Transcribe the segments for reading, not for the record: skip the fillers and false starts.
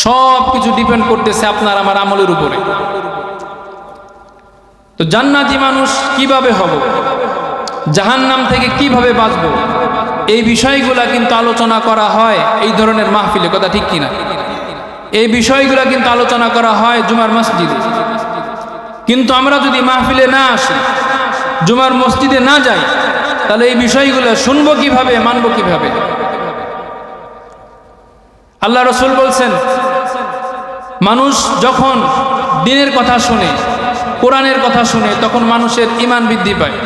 সব কিছু ডিপেন্ড করতেছে আপনার আমার আমলের উপরে। তো জান্নাতি মানুষ কিভাবে হব, জাহান্নাম থেকে কিভাবে বাঁচব, এই বিষয়গুলা কিন্তু আলোচনা করা হয় এই ধরনের মাহফিলে, কথা ঠিক কিনা? এই বিষয়গুলা কিন্তু আলোচনা করা হয় জুমার মসজিদে। কিন্তু আমরা যদি মাহফিলে না আসি, জুমার মসজিদে না যাই, তাহলে এই বিষয়গুলো শুনবো কিভাবে, মানব কিভাবে? আল্লাহ রসুল বলছেন, মানুষ যখন দ্বীনের কথা শুনে, কোরআনের কথা শুনে, তখন মানুষের ঈমান বৃদ্ধি পায়।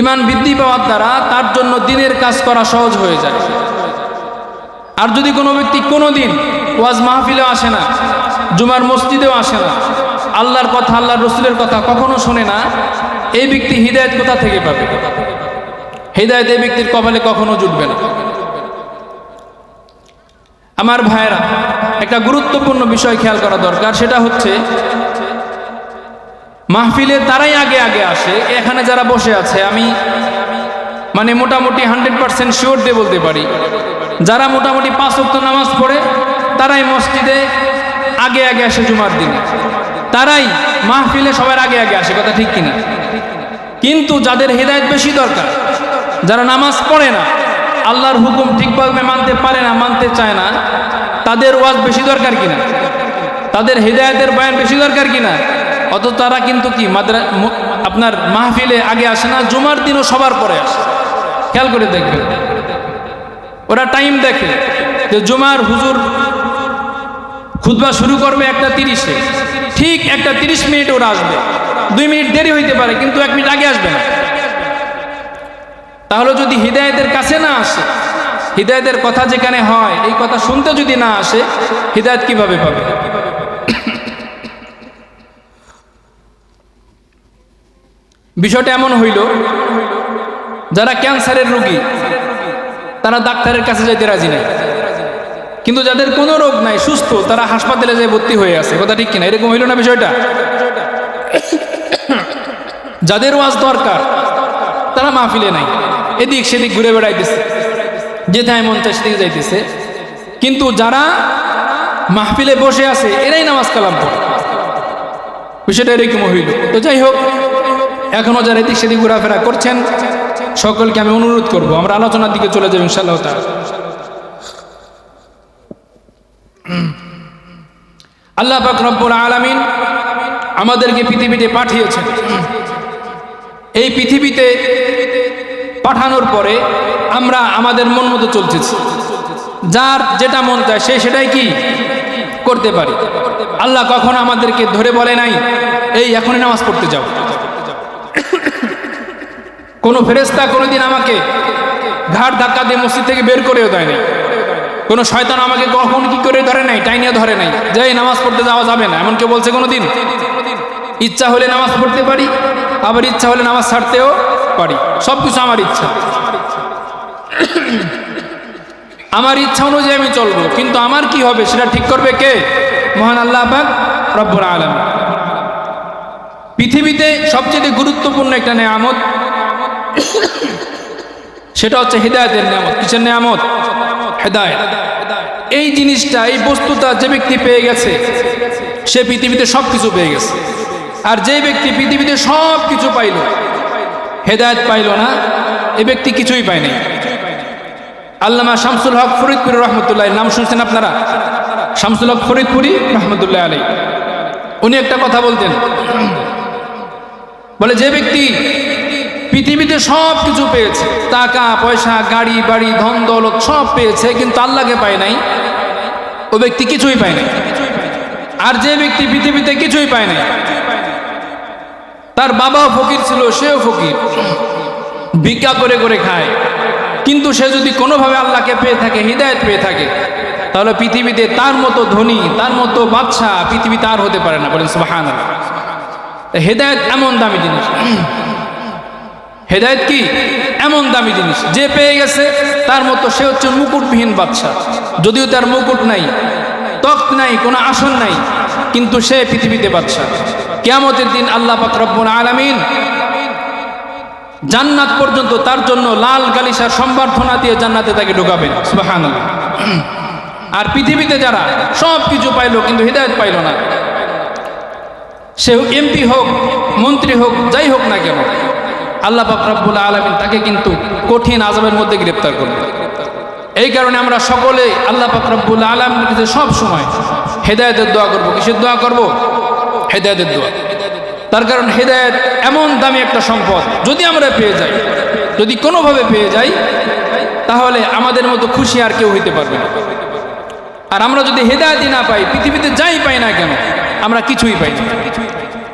ঈমান বৃদ্ধি পাওয়ার দ্বারা তার জন্য দ্বীনের কাজ করা সহজ হয়ে যায়। আর যদি কোনো ব্যক্তি কোনোদিন ওয়াজ মাহফিলেও আসে না, জুমার মসজিদেও আসে না, আল্লাহর কথা, আল্লাহর রসুলের কথা কখনো শোনে না, এই ব্যক্তি হিদায়াত কোথা থেকে পাবে? হিদায়াত এই ব্যক্তির কপালে কখনো জুটবে না। আমার ভাইয়েরা, একটা গুরুত্বপূর্ণ বিষয় খেয়াল করা দরকার, সেটা হচ্ছে মাহফিলে তারাই আগে আগে আসে। এখানে যারা বসে আছে, আমি মানে মোটামুটি 100% শিওর দিয়ে বলতে পারি, যারা মোটামুটি 5 ওয়াক্ত নামাজ পড়ে তারাই মসজিদে আগে আগে আসে জুমার দিনে, তারাই মাহফিলে সবার আগে আগে আসে, কথা ঠিক কিনা? কিন্তু যাদের হিদায়াত বেশি দরকার, যারা নামাজ পড়ে না, আল্লাহর হুকুম ঠিকভাবে মানতে পারে না, মানতে চায় না, তাদের ওয়াজ বেশি দরকার কিনা? তাদের হিদায়াতের বয়ান বেশি দরকার কিনা? অত তারা কিন্তু কি আপনার মাহফিলে আগে আসে না, জুমার দিনও সবার পরে আসে। খেয়াল করে দেখবেন, ওরা টাইম দেখে যে জুমার হুজুর খুতবা শুরু করবে 1:30-এ, ঠিক 1:30 মিনিট ওরা আসবে। 2 মিনিট দেরি হইতে পারে, কিন্তু 1 মিনিট আগে আসবে না। তাহলে যদি হিদায়াতের কাছে না আসে, হিদায়াতের কথা যেখানে হয়, এই কথা শুনতে যদি না আসে, হিদায়াত কিভাবে পাবে? বিষয়টা এমন হইল, যারা ক্যান্সারের রোগী তারা ডাক্তারের কাছে যাইতে রাজি নাই, কিন্তু যাদের কোনো রোগ নাই, সুস্থ, তারা হাসপাতালে যেয়ে ভর্তি হয়ে আছে, কথা ঠিক কিনা? এরকম হইল না বিষয়টা? যাদের ওয়াজ দরকার তারা মাহফিলে নাই, এদিক সেদিক ঘুরে বেড়াইতেছে, যেথায় মন চায় সেদিকে যাইতেছে। কিন্তু যারা মাহফিলে বসে আছে এরাই নামাজ কালাম পড়ে। বিষয়টা এরকম হইল। তো যাই হোক, এখনো যারা এদিক সেদিক ঘোরাফেরা করছেন, সকলকে আমি অনুরোধ করব, আমরা আলোচনার দিকে চলে যাব ইনশাআল্লাহ তাআলা। আল্লাহ পাক রব্বুল আলামিন আমাদেরকে পৃথিবীতে পাঠিয়েছেন। এই পৃথিবীতে পাঠানোর পরে আমরা আমাদের মন মতো চলতেছি, যার যেটা মন চায় সে সেটাই কি করতে পারি। আল্লাহ কখনো আমাদেরকে ধরে বলে নাই, এই এখনই নামাজ পড়তে যাও। কোনো ফেরেশতা কোনোদিন আমাকে ঘাড় ধাক্কা দিয়ে মসজিদ থেকে বের করেও দেয় নাই। কোনো শয়তান আমাকে কখন কি করে ধরে নাই, টাইনিয়ে ধরে নাই যে এই নামাজ পড়তে যাওয়া যাবে না, এমন কেউ বলছে কোনোদিন? ইচ্ছা হলে নামাজ পড়তে পারি, আবার ইচ্ছা হলে নামাজ ছাড়তেও পারি। সবকিছু আমার ইচ্ছা, আমার ইচ্ছা অনুযায়ী আমি চলবো। কিন্তু আমার কি হবে সেটা ঠিক করবে কে? মহান আল্লাহ পাক রব্বুল আলামিন। পৃথিবীতে সবচেয়ে গুরুত্বপূর্ণ একটা নেয়ামত, সেটা হচ্ছে হিদায়াতের নেয়ামত। কিসের নেয়ামত? হিদায়াত। এই জিনিসটা, এই বস্তুটা যে ব্যক্তি পেয়ে গেছে, সে পৃথিবীতে সব কিছু পেয়ে গেছে। আর যে ব্যক্তি পৃথিবীতে সব কিছু পাইল, হিদায়াত পাইল না, এ ব্যক্তি কিছুই পায় নাই। আল্লামা শামসুল হক ফরিদপুরি রহমতুল্লাহ, নাম শুনছেন আপনারা? শামসুল হক ফরিদপুরি রহমতুল্লাহ আলাইহি, উনি একটা কথা বলতেন, বলে যে ব্যক্তি পৃথিবীতে সব কিছু পেয়েছে, টাকা পয়সা, গাড়ি বাড়ি, ধন দৌলত সব পেয়েছে, কিন্তু আল্লাহকে পায় নাই, ও ব্যক্তি কিছুই পায় নাই। আর যে ব্যক্তি পৃথিবীতে কিছুই পায় নাই, তার বাবাও ফকির ছিল, সেও ফকির, ভিক্ষা করে করে খায়, কিন্তু সে যদি কোনোভাবে আল্লাহকে পেয়ে থাকে, হিদায়াত পেয়ে থাকে, তাহলে পৃথিবীতে তার মতো ধনী, তার মতো বাদশা পৃথিবীতে আর হতে পারে না। বলেন সুবহানাল্লাহ। হিদায়াত এমন দামি জিনিস, হেদায়েত কি এমন দামি জিনিস, যে পেয়ে গেছে তার মতো সে হচ্ছে মুকুটবিহীন বাদশা। যদিও তার মুকুট নাই, তখ্ত নাই, কোনো আসন নাই, কিন্তু সে পৃথিবীতে বাদশা। কিয়ামতের দিন আল্লাহ পাক রব্বুল আলামিন জান্নাত পর্যন্ত তার জন্য লাল গালিশার সম্বর্ধনা দিয়ে জান্নাতে তাকে ঢোকাবেন। সুবহানাল্লাহ। আর পৃথিবীতে যারা সব কিছু পাইলো কিন্তু হেদায়েত পাইল না, সে এমপি হোক, মন্ত্রী হোক, যাই হোক না কেন, আল্লাহ পাক রব্বুল আলামিন তাকে কিন্তু কঠিন আযাবের মধ্যে গ্রেফতার করবে। এই কারণে আমরা সকলে আল্লাহ পাক রব্বুল আলামিনের কাছে সব সময় হেদায়েতের দোয়া করব। কিসের দোয়া করব? হেদায়েতের দোয়া। তার কারণ হেদায়েত এমন দামি একটা সম্পদ, যদি আমরা পেয়ে যাই, যদি কোনোভাবে পেয়ে যাই, তাহলে আমাদের মতো খুশি আর কেউ হইতে পারবে না। আর আমরা যদি হেদায়েতই না পাই, পৃথিবীতে যাই পাই না কেন, আমরা কিছুই পাই না।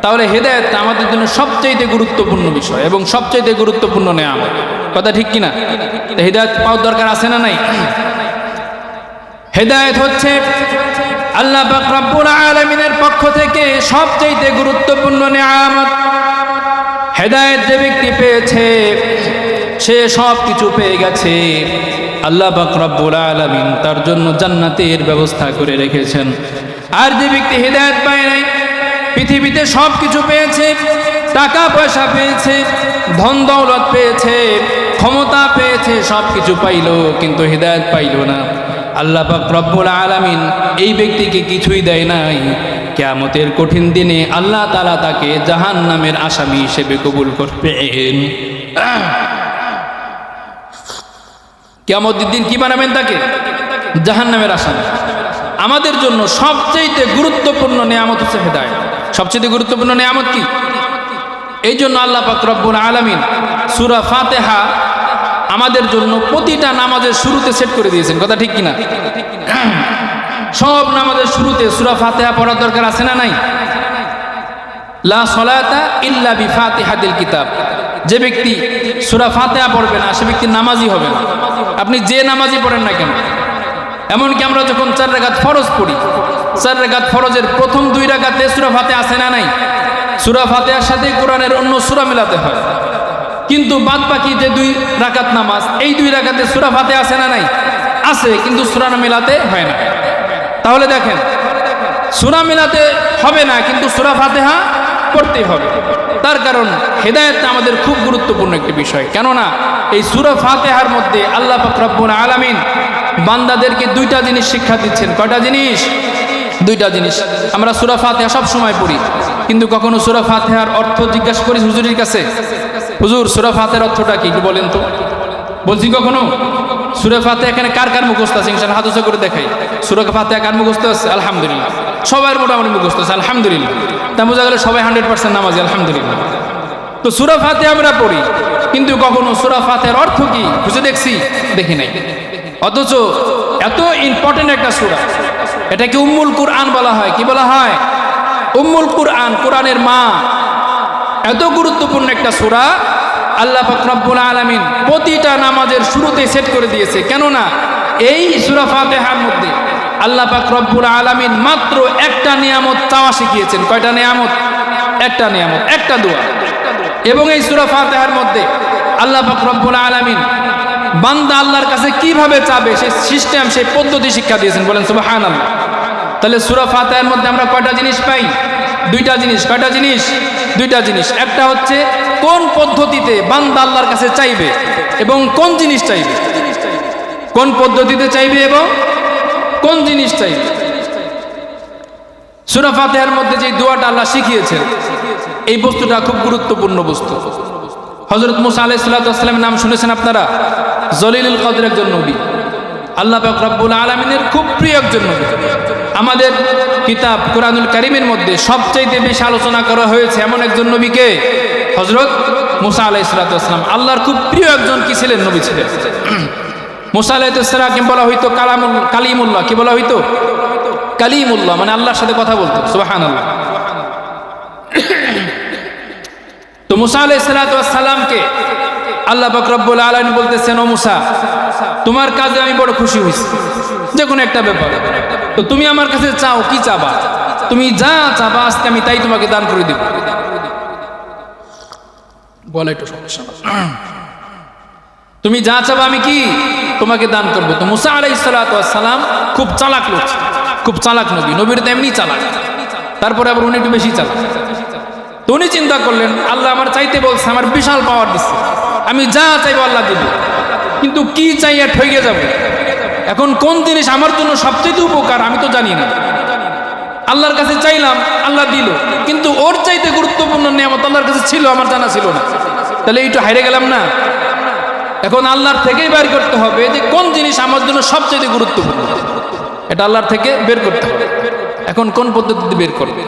তাহলে হেদায়েত আমাদের জন্য সবচাইতে গুরুত্বপূর্ণ বিষয় এবং সবচাইতে গুরুত্বপূর্ণ নেয়ামত। কথা ঠিক কিনা? হেদায়েত পাওয়ার দরকার আছে না নাই? হেদায়েত হচ্ছে আল্লাহ পাক রব্বুল আলামিনের পক্ষ থেকে সবচাইতে গুরুত্বপূর্ণ নেয়ামত। হেদায়েত যে ব্যক্তি পেয়েছে সে সব কিছু পেয়ে গেছে। আল্লাহ পাক রব্বুল আলামিন তার জন্য জান্নাতের ব্যবস্থা করে রেখেছেন। আর যে ব্যক্তি হেদায়েত পায় নাই, পৃথিবীতে সব কিছু পেয়েছে, টাকা পয়সা পেয়েছে, ধন দৌলত পেয়েছে, ক্ষমতা পেয়েছে, সব কিছু পাইল, কিন্তু হেদায়েত পাইল না। আল্লাহ পাক রব্বুল আলামিন এই ব্যক্তিকে কিছুই দেয় নাই। কিয়ামতের কঠিন দিনে আল্লাহ তাআলা তাকে জাহান্নামের আসামি হিসেবে কবুল করবেন। কিয়ামতের দিন কি বানাবেন তাকে? জাহান্নামের আসামি। আমাদের জন্য সবচেয়ে গুরুত্বপূর্ণ নিয়ামত হচ্ছে হেদায়েত। সবচেয়ে গুরুত্বপূর্ণ নিয়ামত কি? এই জন্য আল্লাহ পাক রব্বুল আলামিন সূরা ফাতিহা আমাদের জন্য প্রতিটা নামাজের শুরুতে সেট করে দিয়েছেন। কথা ঠিক কিনা? সব নামাজের শুরুতে সূরা ফাতিহা পড়ার দরকার আছে না নাই? লা সলাতা ইল্লা বিফাতিহাতিল কিতাব। যে ব্যক্তি সূরা ফাতিহা পড়বে না, সে ব্যক্তি নামাজি হবে না। আপনি যে নামাজি পড়েন না কেন, এমনকি আমরা যখন 4 রাকাত ফরজ পড়ি, 4 রাকাত ফরজের প্রথম 2 রাকাতে সূরা ফাতিহা আছে না নাই? সূরা ফাতিহার সাথে কোরআনের অন্য সূরা মেলাতে হয়, কিন্তু বাদ বাকি যে 2 রাকাত নামাজ, এই 2 রাকাতে সূরা ফাতিহা আছে না নাই? আছে, কিন্তু সূরা মেলাতে হয় না। তাহলে দেখেন, সূরা মেলাতে হবে না, কিন্তু সূরা ফাতিহা পড়তেই হবে। তার কারণ হেদায়েত আমাদের খুব গুরুত্বপূর্ণ একটি বিষয়। কেননা এই সূরা ফাতিহার মধ্যে আল্লাহ পাক রব্বুল আলামিন বান্দাদেরকে 2টা জিনিস শিক্ষা দিচ্ছেন। কয়টা জিনিস? 2টা জিনিস। আমরা সূরা ফাতিহা সব সময় পড়ি, কিন্তু কখনো সূরা ফাতিহার অর্থ জিজ্ঞাসা করি হুজুরের কাছে, হুজুর সূরা ফাতিহার অর্থটা কি একটু বলেন তো? বলছি কখনো? সূরা ফাতিহা এখানে কার কার মুখস্থ আছে? ইনশাআল্লাহ হাত উঁচু করে দেখাই। সূরা ফাতিহা কার মুখস্থ আছে? আলহামদুলিল্লাহ, সবার মোটামুটি মুখস্থ আছে, আলহামদুলিল্লাহ। তা বোঝা গেল সবাই 100% নামাজি, আলহামদুলিল্লাহ। তো সূরা ফাতিহা আমরা পড়ি, কিন্তু কখনো সূরা ফাতিহার অর্থ কি খুঁজে দেখছি? দেখি নাই। অথচ এত ইম্পর্টেন্ট একটা সূরা, এটাকে উম্মুল কুরআন বলা হয়। কি বলা হয়? উম্মুল কুরআন, কোরআনের মা। এত গুরুত্বপূর্ণ একটা সূরা আল্লাহ পাক রব্বুল আলামিন প্রতিটা নামাজের শুরুতে সেট করে দিয়েছে। কেননা এই সূরা ফাতিহার মধ্যে আল্লাহ পাক রব্বুল আলামিন মাত্র একটা নিয়ামত চাওয়া শিখিয়েছেন। কয়টা নিয়ামত? একটা নিয়ামত, একটা দোয়া। এবং এই সূরা ফাতিহার মধ্যে আল্লাহ পাক রব্বুল আলামিন বান্দা আল্লাহর কাছে কিভাবে চাবে সেই সিস্টেম, সেই পদ্ধতি শিক্ষা দিয়েছেন। বলেন সুবহানাল্লাহ। তাহলে সূরা ফাতিহার মধ্যে আমরা কয়টা জিনিস পাই? 2টা জিনিস। কয়টা জিনিস? 2টা জিনিস। একটা হচ্ছে কোন পদ্ধতিতে বান্দা আল্লাহর কাছে চাইবে এবং কোন জিনিস চাইবে, কোন পদ্ধতিতে চাইবে এবং কোন জিনিস চাইবে। সূরা ফাতিহার মধ্যে যে দোয়াটা আল্লাহ শিখিয়েছেন, এই বস্তুটা খুব গুরুত্বপূর্ণ বস্তু। হযরত মুসা আলাইহিস সালামের নাম শুনেছেন আপনারা? জলিলুল কদর একজন নবী, আল্লাহ পাক রব্বুল আলামিনের খুব প্রিয় একজন নবী। আমাদের কিতাব কোরআনুল কারীমের মধ্যে সবচাইতে বেশি আলোচনা করা হয়েছে এমন একজন নবীকে, হযরত মুসা আলাইহিস সালাম। আল্লাহর খুব প্রিয় একজন কি ছিলেন? নবী ছিলেন। মুসা আলাইহিস সালামকে বলা হইতো কালিমুল্লাহ। কি বলা হইতো? কালিমুল্লাহ, মানে আল্লাহর সাথে কথা বলতো। সুবহানাল্লাহ। তো মুসা আলাইহিস সালামকে আল্লাহ পাক রব্বুল আলামিন বলতেছেন, ও মুসা, তোমার কাজে আমি বড় খুশি হয়েছি, যে কোনো একটা ব্যাপার। তো তুমি আমার কাছে চাও, কি চাবা? তুমি যা চাবা আজকে আমি তাই তোমাকে দান করে দেব। বলে একটু সমস্যা, তুমি যা চাবা আমি কি তোমাকে দান করবো। তো মুসা আলাইহিস সালাম খুব চালাক লোক, খুব চালাক নবী। নবীর তো এমনি চালাক, তারপরে আবার উনি একটু বেশি চালাক। তো উনি চিন্তা করলেন, আল্লাহ আমার চাইতে বলছে, আমার বিশাল পাওয়ার দিচ্ছে, আমি যা চাইবো আল্লাহ দিবে, কিন্তু কি চাইয়া ঠকে যাবে। এখন কোন জিনিস আমার জন্য সবচেয়ে উপকার আমি তো জানি না। আল্লাহর কাছে চাইলাম, আল্লাহ দিল, কিন্তু ওর চাইতে গুরুত্বপূর্ণ নিয়ামত আল্লাহর কাছে ছিল, আমার জানা ছিল না। তাহলে এইটা হারিয়ে গেলাম না? এখন আল্লাহর থেকেই বের করতে হবে যে কোন জিনিস আমার জন্য সবচেয়ে গুরুত্বপূর্ণ, এটা আল্লাহর থেকে বের করতে হবে। এখন কোন পদ্ধতিতে বের করবে?